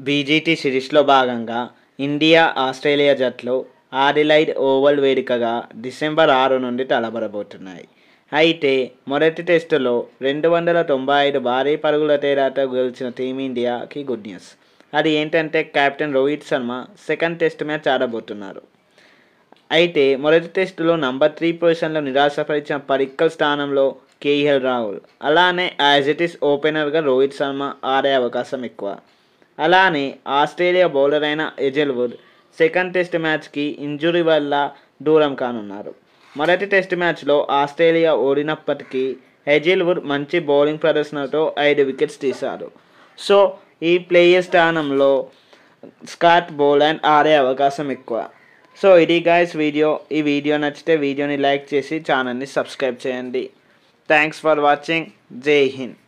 BGT సిరీస్లో భాగంగా India Australia జట్లు ఆడిలైడ్ ఓవల్ వేదికగా డిసెంబర్ 6 నుండి తలపడబోతున్నాయి. అయితే మొదటి టెస్టులో 295 భారీ పరుగుల తేడాతో గెలిచిన టీమిండియాకి గుడ్ న్యూస్. అది ఏంటంటే captain Rohit Sharma second test match ఆడబోతున్నారు. అయితే మొదటి టెస్టులో నంబర్ 3 పొజిషన్లో నిరాశపరిచిన పడిక్కల్ స్థానంలో కేఎల్ రాహుల్, అలానే యాజ్ ఇట్ ఈస్ ఓపెనర్గా రోహిత్ శర్మ ఆడే అవకాశం ఎక్కువ. అలానే ఆస్ట్రేలియా బౌలర్ అయిన హెజిల్వుడ్ సెకండ్ టెస్ట్ మ్యాచ్కి ఇంజురీ వల్ల దూరం కానున్నారు. మొదటి టెస్ట్ మ్యాచ్లో ఆస్ట్రేలియా ఓడినప్పటికీ హెజిల్వుడ్ మంచి బౌలింగ్ ప్రదర్శనతో 5 వికెట్స్ తీశారు. సో ఈ ప్లేయర్ స్థానంలో స్కాట్ బోలాండ్ ఆడే అవకాశం ఎక్కువ. సో ఇది గైస్ వీడియో. ఈ వీడియో నచ్చితే వీడియోని లైక్ చేసి ఛానల్ని సబ్స్క్రైబ్ చేయండి. Thanks for watching. జై హింద్.